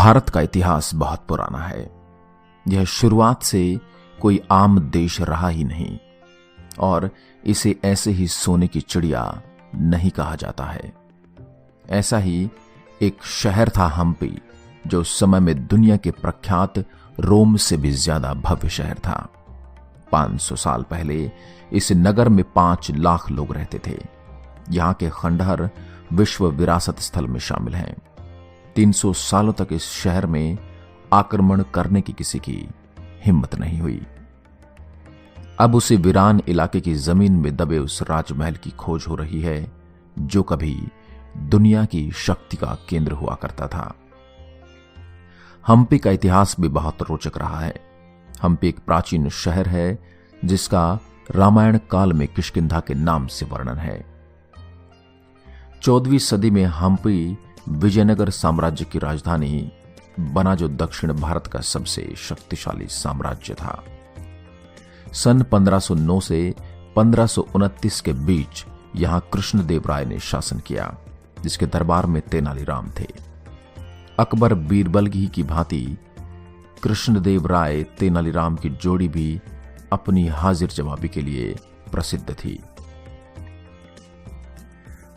भारत का इतिहास बहुत पुराना है। यह शुरुआत से कोई आम देश रहा ही नहीं और इसे ऐसे ही सोने की चिड़िया नहीं कहा जाता है। ऐसा ही एक शहर था हम्पी, जो उस समय में दुनिया के प्रख्यात रोम से भी ज्यादा भव्य शहर था। 500 साल पहले इस नगर में 5 लाख लोग रहते थे। यहां के खंडहर विश्व विरासत स्थल में शामिल हैं। 300 सालों तक इस शहर में आक्रमण करने की किसी की हिम्मत नहीं हुई। अब उसी वीरान इलाके की जमीन में दबे उस राजमहल की खोज हो रही है, जो कभी दुनिया की शक्ति का केंद्र हुआ करता था। हम्पी का इतिहास भी बहुत रोचक रहा है। हम्पी एक प्राचीन शहर है जिसका रामायण काल में किष्किंधा के नाम से वर्णन है। 14वीं सदी में हम्पी विजयनगर साम्राज्य की राजधानी बना, जो दक्षिण भारत का सबसे शक्तिशाली साम्राज्य था। सन 1509 से 1529 के बीच यहां कृष्णदेव राय ने शासन किया, जिसके दरबार में तेनालीराम थे। अकबर बीरबलगी की भांति कृष्णदेव राय तेनालीराम की जोड़ी भी अपनी हाजिर जवाबी के लिए प्रसिद्ध थी।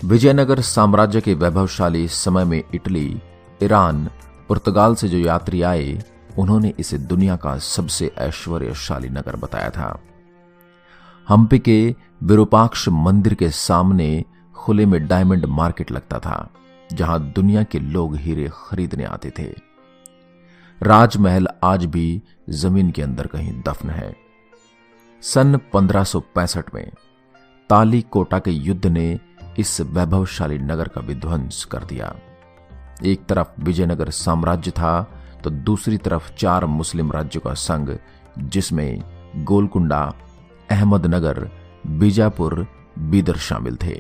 विजयनगर साम्राज्य के वैभवशाली समय में इटली, ईरान, पुर्तगाल से जो यात्री आए, उन्होंने इसे दुनिया का सबसे ऐश्वर्यशाली नगर बताया था। हम्पी के विरूपाक्ष मंदिर के सामने खुले में डायमंड मार्केट लगता था, जहां दुनिया के लोग हीरे खरीदने आते थे। राजमहल आज भी जमीन के अंदर कहीं दफन है। सन 1565 में ताली कोटा के युद्ध ने इस वैभवशाली नगर का विध्वंस कर दिया। एक तरफ विजयनगर साम्राज्य था तो दूसरी तरफ 4 मुस्लिम राज्यों का संघ, जिसमें गोलकुंडा, अहमदनगर, बीजापुर, बीदर शामिल थे।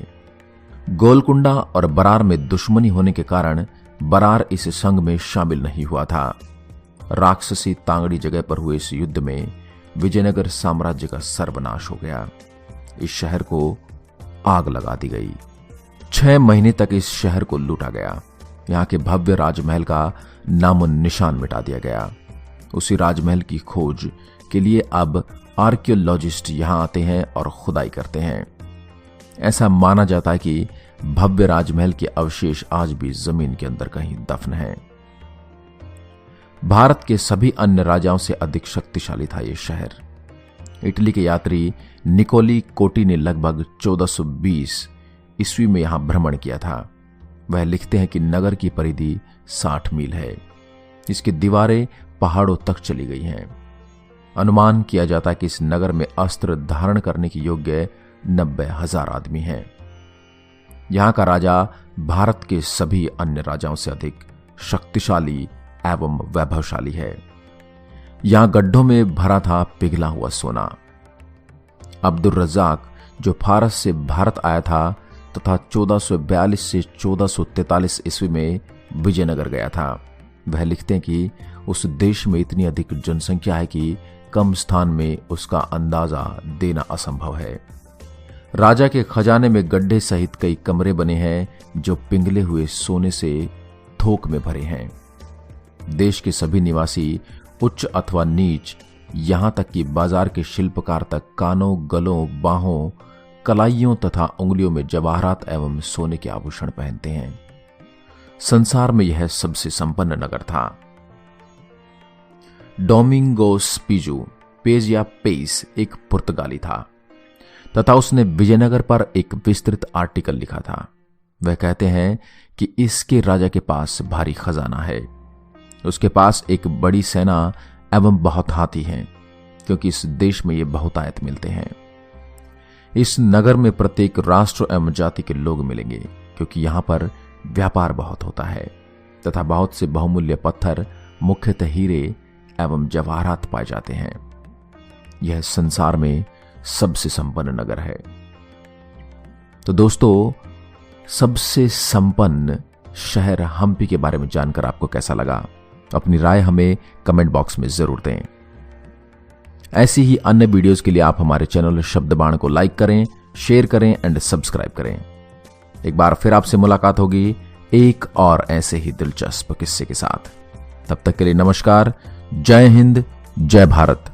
गोलकुंडा और बरार में दुश्मनी होने के कारण बरार इस संघ में शामिल नहीं हुआ था। राक्षसी तांगड़ी जगह पर हुए इस युद्ध में विजयनगर साम्राज्य का सर्वनाश हो गया। इस शहर को आग लगा दी गई। 6 महीने तक इस शहर को लूटा गया। यहां के भव्य राजमहल का नामो निशान मिटा दिया गया। उसी राजमहल की खोज के लिए अब आर्कियोलॉजिस्ट यहां आते हैं और खुदाई करते हैं। ऐसा माना जाता है कि भव्य राजमहल के अवशेष आज भी जमीन के अंदर कहीं दफन हैं। भारत के सभी अन्य राजाओं से अधिक शक्तिशाली था यह शहर। इटली के यात्री निकोली कोटी ने लगभग 1420 ईस्वी में यहां भ्रमण किया था। वह लिखते हैं कि नगर की परिधि 60 मील है। इसकी दीवारें पहाड़ों तक चली गई हैं। अनुमान किया जाता है कि इस नगर में अस्त्र धारण करने के योग्य 90,000 आदमी हैं। यहां का राजा भारत के सभी अन्य राजाओं से अधिक शक्तिशाली एवं वैभवशाली है। यहां गड्ढों में भरा था पिघला हुआ सोना। अब्दुल रज्जाक, जो फारस से भारत आया था तथा 1442 से 1443 ईस्वी में विजयनगर गया था, वह लिखते हैं कि उस देश में इतनी अधिक जनसंख्या है कि कम स्थान में उसका अंदाजा देना असंभव है। राजा के खजाने में गड्ढे सहित कई कमरे बने हैं, जो पिघले हुए सोने से थोक में भरे हैं। देश के सभी निवासी, उच्च अथवा नीच, यहां तक कि बाजार के शिल्पकार तक कानों, गलों, बाहों, कलाइयों तथा उंगलियों में जवाहरात एवं सोने के आभूषण पहनते हैं। संसार में यह सबसे संपन्न नगर था। डोमिंगोस पिजू, पेज या पेस, एक पुर्तगाली था तथा उसने विजयनगर पर एक विस्तृत आर्टिकल लिखा था। वह कहते हैं कि इसके राजा के पास भारी खजाना है। उसके पास एक बड़ी सेना एवं बहुत हाथी हैं, क्योंकि इस देश में ये बहुतायत मिलते हैं। इस नगर में प्रत्येक राष्ट्र एवं जाति के लोग मिलेंगे, क्योंकि यहां पर व्यापार बहुत होता है तथा बहुत से बहुमूल्य पत्थर, मुख्यतः हीरे एवं जवाहरात पाए जाते हैं। यह संसार में सबसे संपन्न नगर है। तो दोस्तों, सबसे संपन्न शहर हम्पी के बारे में जानकर आपको कैसा लगा? अपनी राय हमें कमेंट बॉक्स में जरूर दें। ऐसी ही अन्य वीडियोस के लिए आप हमारे चैनल शब्दबाण को लाइक करें, शेयर करें एंड सब्सक्राइब करें। एक बार फिर आपसे मुलाकात होगी एक और ऐसे ही दिलचस्प किस्से के साथ। तब तक के लिए नमस्कार। जय हिंद, जय भारत।